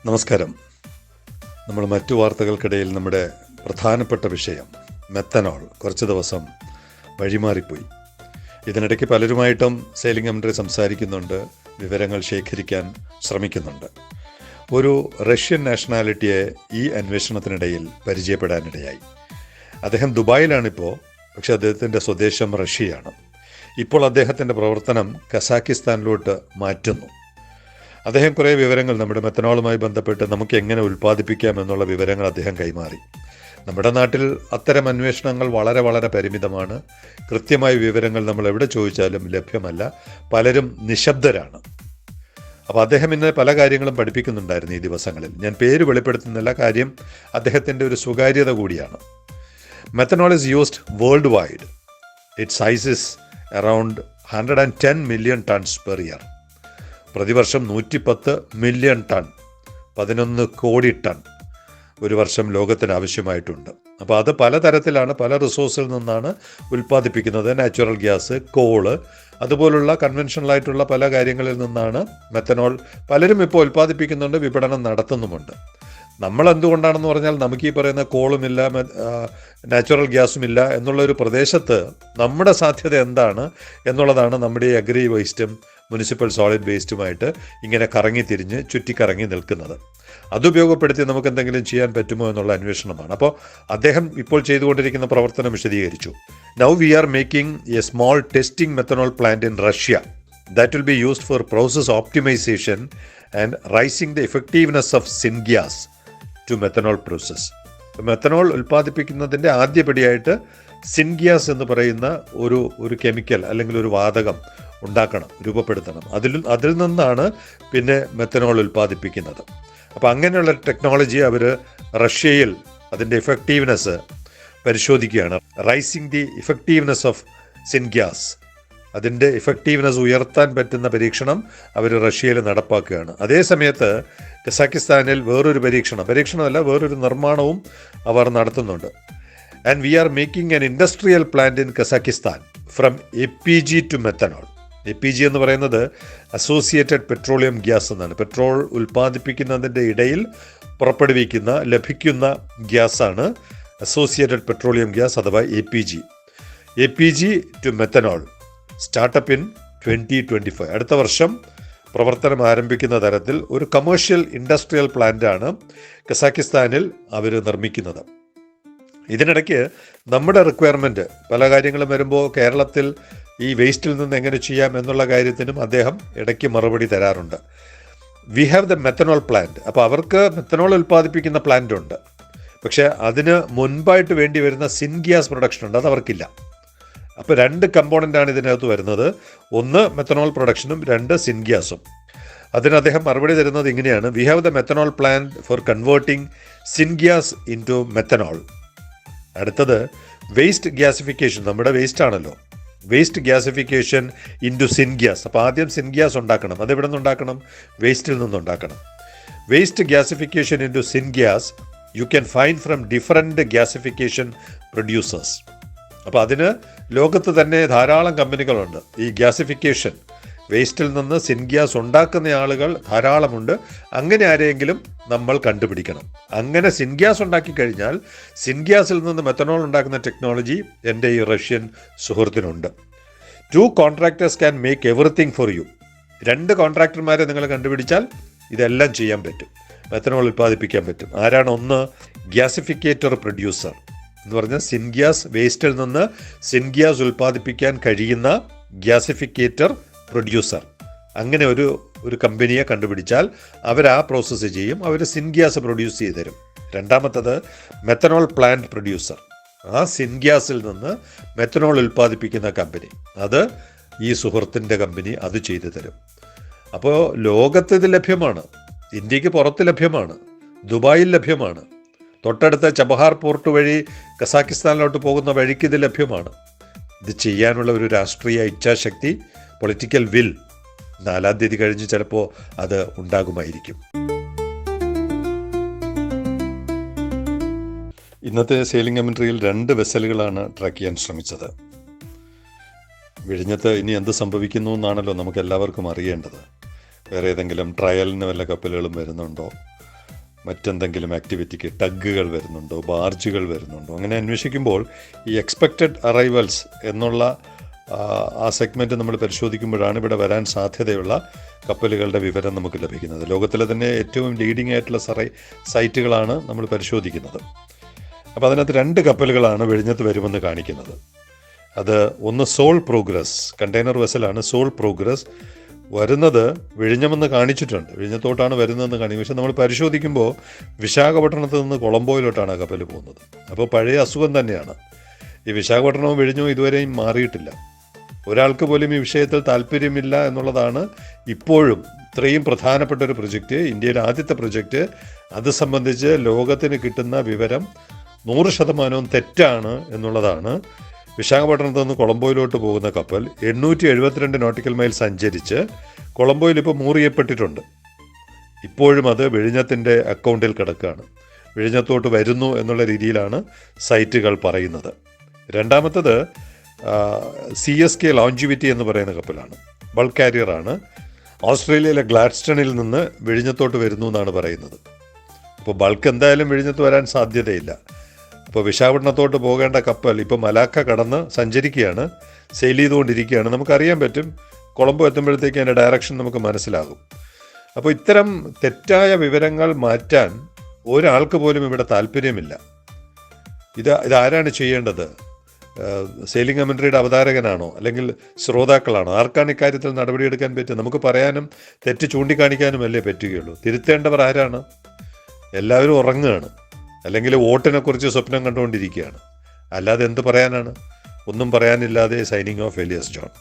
നമസ്കാരം. നമ്മൾ മറ്റു വാർത്തകൾക്കിടയിൽ നമ്മുടെ പ്രധാനപ്പെട്ട വിഷയം മെത്തനോൾ കുറച്ച് ദിവസം വഴിമാറിപ്പോയി. ഇതിനിടയ്ക്ക് പലരുമായിട്ടും സെയിലിംഗ് കമൻട്രി സംസാരിക്കുന്നുണ്ട്, വിവരങ്ങൾ ശേഖരിക്കാൻ ശ്രമിക്കുന്നുണ്ട്. ഒരു റഷ്യൻ നാഷണാലിറ്റിയെ ഈ അന്വേഷണത്തിനിടയിൽ പരിചയപ്പെടാനിടയായി. അദ്ദേഹം ദുബായിലാണിപ്പോൾ, പക്ഷേ അദ്ദേഹത്തിൻ്റെ സ്വദേശം റഷ്യയാണ്. ഇപ്പോൾ അദ്ദേഹത്തിൻ്റെ പ്രവർത്തനം കസാക്കിസ്ഥാനിലോട്ട് മാറ്റുന്നു. അദ്ദേഹം കുറേ വിവരങ്ങൾ നമ്മുടെ മെത്തനോളുമായി ബന്ധപ്പെട്ട് നമുക്ക് എങ്ങനെ ഉൽപ്പാദിപ്പിക്കാം എന്നുള്ള വിവരങ്ങൾ അദ്ദേഹം കൈമാറി. നമ്മുടെ നാട്ടിൽ അത്തരം അന്വേഷണങ്ങൾ വളരെ പരിമിതമാണ്. കൃത്യമായ വിവരങ്ങൾ നമ്മൾ എവിടെ ചോദിച്ചാലും ലഭ്യമല്ല. പലരും നിശബ്ദരാണ്. അപ്പോൾ അദ്ദേഹം ഇന്ന് പല കാര്യങ്ങളും പഠിപ്പിക്കുന്നുണ്ടായിരുന്നു ഈ ദിവസങ്ങളിൽ. ഞാൻ പേര് വെളിപ്പെടുത്തുന്നില്ല, കാര്യം അദ്ദേഹത്തിൻ്റെ ഒരു സ്വകാര്യത കൂടിയാണ്. Methanol is used world wide. It sizes around 110 million tons per year. പ്രതിവർഷം 110 മില്യൺ ടൺ, 11 കോടി ടൺ ഒരു വർഷം ലോകത്തിന് ആവശ്യമായിട്ടുണ്ട്. അപ്പോൾ അത് പലതരത്തിലാണ്, പല റിസോഴ്സിൽ നിന്നാണ് ഉൽപ്പാദിപ്പിക്കുന്നത്. നാച്ചുറൽ ഗ്യാസ്, കോള്, അതുപോലുള്ള കൺവെൻഷണലായിട്ടുള്ള പല കാര്യങ്ങളിൽ നിന്നാണ് മെത്തനോൾ പലരും ഇപ്പോൾ ഉൽപ്പാദിപ്പിക്കുന്നുണ്ട്, വിപണനം നടത്തുന്നുമുണ്ട്. നമ്മൾ എന്തുകൊണ്ടാണെന്ന് പറഞ്ഞാൽ നമുക്ക് ഈ പറയുന്ന കോളുമില്ല, നാച്ചുറൽ ഗ്യാസുമില്ല എന്നുള്ളൊരു പ്രദേശത്ത് നമ്മുടെ സാധ്യത എന്താണ് എന്നുള്ളതാണ് നമ്മുടെ ഈ അഗ്രി വേസ്റ്റും മുനിസിപ്പൽ സോളിഡ് വേസ്റ്റുമായിട്ട് ഇങ്ങനെ കറങ്ങി ചുറ്റിക്കറങ്ങി നിൽക്കുന്നത്. അതുപയോഗപ്പെടുത്തി നമുക്ക് എന്തെങ്കിലും ചെയ്യാൻ പറ്റുമോ എന്നുള്ള അന്വേഷണമാണ്. അപ്പോൾ അദ്ദേഹം ഇപ്പോൾ ചെയ്തുകൊണ്ടിരിക്കുന്ന പ്രവർത്തനം വിശദീകരിച്ചു. Now we are making a small testing methanol plant in Russia that will be used for process optimization and raising the effectiveness of syngas to methanol process. Methanol ഉൽപ്പാദിപ്പിക്കുന്നതിൻ്റെ ആദ്യപടിയായിട്ട് സിൻഗ്യാസ് എന്ന് പറയുന്ന ഒരു കെമിക്കൽ അല്ലെങ്കിൽ ഒരു വാതകം ഉണ്ടാക്കണം, രൂപപ്പെടുത്തണം. അതിൽ നിന്നാണ് പിന്നെ മെത്തനോൾ ഉൽപ്പാദിപ്പിക്കുന്നത്. അപ്പോൾ അങ്ങനെയുള്ള ടെക്നോളജി അവർ റഷ്യയിൽ അതിൻ്റെ ഇഫക്റ്റീവ്നെസ് പരിശോധിക്കുകയാണ്. Rising the effectiveness of syngas, അതിൻ്റെ ഇഫക്റ്റീവ്നെസ് ഉയർത്താൻ പറ്റുന്ന പരീക്ഷണം അവർ റഷ്യയിൽ നടപ്പാക്കുകയാണ്. അതേ സമയത്ത് കസാക്കിസ്ഥാനിൽ വേറൊരു നിർമ്മാണവും അവർ നടത്തുന്നുണ്ട്. And we are making an industrial plant in Kazakhstan from LPG to methanol. LPG എന്ന് പറയുന്നത് അസോസിയേറ്റഡ് പെട്രോളിയം ഗ്യാസ് എന്നാണ്. പെട്രോൾ ഉൽപ്പാദിപ്പിക്കുന്നതിൻ്റെ ഇടയിൽ ലഭിക്കുന്ന ഗ്യാസാണ് അസോസിയേറ്റഡ് പെട്രോളിയം ഗ്യാസ് അഥവാ LPG to methanol. Startup in 2025. അടുത്ത വർഷം പ്രവർത്തനം ആരംഭിക്കുന്ന തരത്തിൽ ഒരു കമേഴ്ഷ്യൽ ഇൻഡസ്ട്രിയൽ പ്ലാന്റാണ് കസാക്കിസ്ഥാനിൽ അവർ നിർമ്മിക്കുന്നത്. ഇതിനിടയ്ക്ക് നമ്മുടെ റിക്വയർമെൻറ്റ് പല കാര്യങ്ങളും വരുമ്പോൾ കേരളത്തിൽ ഈ വേസ്റ്റിൽ നിന്ന് എങ്ങനെ ചെയ്യാം എന്നുള്ള കാര്യത്തിനും അദ്ദേഹം ഇടയ്ക്ക് മറുപടി തരാറുണ്ട്. V have the methanol plant. അപ്പോൾ അവർക്ക് മെത്തനോൾ ഉൽപ്പാദിപ്പിക്കുന്ന പ്ലാന്റ് ഉണ്ട്, പക്ഷേ അതിന് മുൻപായിട്ട് വേണ്ടി വരുന്ന സിൻഗ്യാസ് പ്രൊഡക്ഷൻ ഉണ്ട്, അത് അവർക്കില്ല. അപ്പോൾ 2 കമ്പോണൻ്റാണ് ഇതിനകത്ത് വരുന്നത്. ഒന്ന് മെത്തനോൾ പ്രൊഡക്ഷനും 2 സിൻഗ്യാസും. അതിന് അദ്ദേഹം മറുപടി തരുന്നത് ഇങ്ങനെയാണ്: we have the methanol plant for converting syngas in to methanol. അടുത്തത് വേസ്റ്റ് ഗ്യാസിഫിക്കേഷൻ. നമ്മുടെ വേസ്റ്റ് ആണല്ലോ, waste gasification in to syngas. അപ്പോൾ ആദ്യം സിൻഗ്യാസ് ഉണ്ടാക്കണം. അതെവിടെ നിന്നുണ്ടാക്കണം? വേസ്റ്റിൽ നിന്നുണ്ടാക്കണം. Waste gasification in to syngas you can find from different gasification producers. അപ്പോൾ അതിന് ലോകത്ത് തന്നെ ധാരാളം കമ്പനികളുണ്ട്. ഈ ഗ്യാസിഫിക്കേഷൻ, വേസ്റ്റിൽ നിന്ന് സിൻഗ്യാസ് ഉണ്ടാക്കുന്ന ആളുകൾ ധാരാളമുണ്ട്. അങ്ങനെ ആരെങ്കിലും നമ്മൾ കണ്ടുപിടിക്കണം. അങ്ങനെ സിൻഗ്യാസ് ഉണ്ടാക്കി കഴിഞ്ഞാൽ സിൻഗ്യാസിൽ നിന്ന് മെത്തനോൾ ഉണ്ടാക്കുന്ന ടെക്നോളജി എൻ്റെ ഈ റഷ്യൻ സുഹൃത്തിനുണ്ട്. 2 contractors can make everything for you. 2 കോൺട്രാക്ടർമാരെ നിങ്ങൾ കണ്ടുപിടിച്ചാൽ ഇതെല്ലാം ചെയ്യാൻ പറ്റും, മെത്തനോൾ ഉൽപ്പാദിപ്പിക്കാൻ പറ്റും. ആരാണ്? ഒന്ന് ഗ്യാസിഫിക്കേറ്റർ പ്രൊഡ്യൂസർ എന്ന് പറഞ്ഞാൽ സിൻഗ്യാസ്, വേസ്റ്റിൽ നിന്ന് സിൻഗ്യാസ് ഉൽപ്പാദിപ്പിക്കാൻ കഴിയുന്ന ഗ്യാസിഫിക്കേറ്റർ പ്രൊഡ്യൂസർ. അങ്ങനെ ഒരു കമ്പനിയെ കണ്ടുപിടിച്ചാൽ അവർ ആ പ്രോസസ്സ് ചെയ്യും, അവർ സിൻഗ്യാസ് പ്രൊഡ്യൂസ് ചെയ്ത് തരും. രണ്ടാമത്തത് മെത്തനോൾ പ്ലാന്റ് പ്രൊഡ്യൂസർ. ആ സിൻഗ്യാസിൽ നിന്ന് മെത്തനോൾ ഉൽപ്പാദിപ്പിക്കുന്ന കമ്പനി, അത് ഈ സുഹൃത്തിൻ്റെ കമ്പനി അത് ചെയ്തു തരും. അപ്പോൾ ലോകത്ത് ഇത് ലഭ്യമാണ്, ഇന്ത്യക്ക് പുറത്ത് ലഭ്യമാണ്, ദുബായിൽ ലഭ്യമാണ്, തൊട്ടടുത്ത ചബഹാർ പോർട്ട് വഴി കസാക്കിസ്ഥാനിലോട്ട് പോകുന്ന വഴിക്ക് ഇത് ലഭ്യമാണ്. ഇത് ചെയ്യാനുള്ള ഒരു രാഷ്ട്രീയ ഇച്ഛാശക്തി, പൊളിറ്റിക്കൽ വിൽ 4-ാം തീയതി കഴിഞ്ഞ് ചിലപ്പോൾ അത് ഉണ്ടാകുമായിരിക്കും. ഇന്നത്തെ സെയിലിംഗ് കമൻട്രിയിൽ 2 വെസലുകളാണ് ട്രാക്ക് ചെയ്യാൻ ശ്രമിച്ചത്. വിഴിഞ്ഞത്ത് ഇനി എന്ത് സംഭവിക്കുന്നു എന്നാണല്ലോ നമുക്ക് എല്ലാവർക്കും അറിയേണ്ടത്. വേറെ ഏതെങ്കിലും ട്രയലിന് വല്ല കപ്പലുകളും വരുന്നുണ്ടോ, മറ്റെന്തെങ്കിലും ആക്ടിവിറ്റിക്ക് ടഗ്ഗുകൾ വരുന്നുണ്ടോ, ബാർജുകൾ വരുന്നുണ്ടോ, അങ്ങനെ അന്വേഷിക്കുമ്പോൾ ഈ എക്സ്പെക്റ്റഡ് അറൈവൽസ് എന്നുള്ള ആ സെഗ്മെൻറ്റ് നമ്മൾ പരിശോധിക്കുമ്പോഴാണ് ഇവിടെ വരാൻ സാധ്യതയുള്ള കപ്പലുകളുടെ വിവരം നമുക്ക് ലഭിക്കുന്നത്. ലോകത്തിലെ തന്നെ ഏറ്റവും ലീഡിംഗ് ആയിട്ടുള്ള സൈറ്റുകളാണ് നമ്മൾ പരിശോധിക്കുന്നത്. അപ്പോൾ അതിനകത്ത് 2 കപ്പലുകളാണ് വിഴിഞ്ഞത്ത് വരുമെന്ന് കാണിക്കുന്നത്. അത് ഒന്ന് സോൾ പ്രോഗ്രസ്, കണ്ടെയ്നർ വെസലാണ് സോൾ പ്രോഗ്രസ്. വരുന്നത് വിഴിഞ്ഞമെന്ന് കാണിച്ചിട്ടുണ്ട്, വിഴിഞ്ഞത്തോട്ടാണ് വരുന്നതെന്ന് കാണിക്കും. പക്ഷെ നമ്മൾ പരിശോധിക്കുമ്പോൾ വിശാഖപട്ടണത്ത് നിന്ന് കൊളംബോയിലോട്ടാണ് കപ്പൽ പോകുന്നത്. അപ്പോൾ പഴയ അസുഖം തന്നെയാണ്. ഈ വിശാഖപട്ടണവും വിഴിഞ്ഞവും ഇതുവരെയും മാറിയിട്ടില്ല. ഒരാൾക്ക് പോലും ഈ വിഷയത്തിൽ താല്പര്യമില്ല എന്നുള്ളതാണ് ഇപ്പോഴും ഇത്രയും പ്രധാനപ്പെട്ട ഒരു പ്രൊജക്റ്റ്, ഇന്ത്യയിലെ ആദ്യത്തെ പ്രൊജക്റ്റ്. അത് സംബന്ധിച്ച് ലോകത്തിന് കിട്ടുന്ന വിവരം 100% തെറ്റാണ് എന്നുള്ളതാണ്. വിശാഖപട്ടണത്ത് നിന്ന് കൊളംബോയിലോട്ട് പോകുന്ന കപ്പൽ 872 നോട്ടിക്കൽ മൈൽ സഞ്ചരിച്ച് കൊളംബോയിൽ ഇപ്പോൾ മൂറിയപ്പെട്ടിട്ടുണ്ട്. ഇപ്പോഴും അത് വിഴിഞ്ഞത്തിൻ്റെ അക്കൗണ്ടിൽ കിടക്കുകയാണ്. വിഴിഞ്ഞത്തോട്ട് വരുന്നു എന്നുള്ള രീതിയിലാണ് സൈറ്റുകൾ പറയുന്നത്. രണ്ടാമത്തത് CSK ലോഞ്ചിവിറ്റി എന്ന് പറയുന്ന കപ്പലാണ്, ബൾക്ക് കാരിയറാണ്. ഓസ്ട്രേലിയയിലെ ഗ്ലാഡ്സ്റ്റണിൽ നിന്ന് വിഴിഞ്ഞത്തോട്ട് വരുന്നു എന്നാണ് പറയുന്നത്. അപ്പോൾ ബൾക്ക് എന്തായാലും വിഴിഞ്ഞത്ത് വരാൻ സാധ്യതയില്ല. അപ്പോൾ വിശാഖപട്ടണത്തോട്ട് പോകേണ്ട കപ്പൽ ഇപ്പോൾ മലാക്ക കടന്ന് സഞ്ചരിക്കുകയാണ്, സെയിൽ ചെയ്തുകൊണ്ടിരിക്കുകയാണ്. നമുക്കറിയാൻ പറ്റും, കൊളംബോ എത്തുമ്പോഴത്തേക്ക് അതിൻ്റെ ഡയറക്ഷൻ നമുക്ക് മനസ്സിലാകും. അപ്പോൾ ഇത്തരം തെറ്റായ വിവരങ്ങൾ മാറ്റാൻ ഒരാൾക്ക് പോലും ഇവിടെ താല്പര്യമില്ല. ഇതാരാണ് ചെയ്യേണ്ടത്? സെയിലിംഗ് കമൻട്രിയുടെ അവതാരകനാണോ, അല്ലെങ്കിൽ ശ്രോതാക്കളാണോ? ആർക്കാണ് ഇക്കാര്യത്തിൽ നടപടിയെടുക്കാൻ പറ്റുക? നമുക്ക് പറയാനും തെറ്റ് ചൂണ്ടിക്കാണിക്കാനും അല്ലേ പറ്റുകയുള്ളൂ. തിരുത്തേണ്ടവർ ആരാണ്? എല്ലാവരും ഉറങ്ങുകയാണ്, അല്ലെങ്കിൽ വോട്ടിനെക്കുറിച്ച് സ്വപ്നം കണ്ടുകൊണ്ടിരിക്കുകയാണ്. അല്ലാതെ എന്ത് പറയാനാണ്? ഒന്നും പറയാനില്ലാതെ സൈനിങ് ഓഫ് എലിയസ് ജോൺ.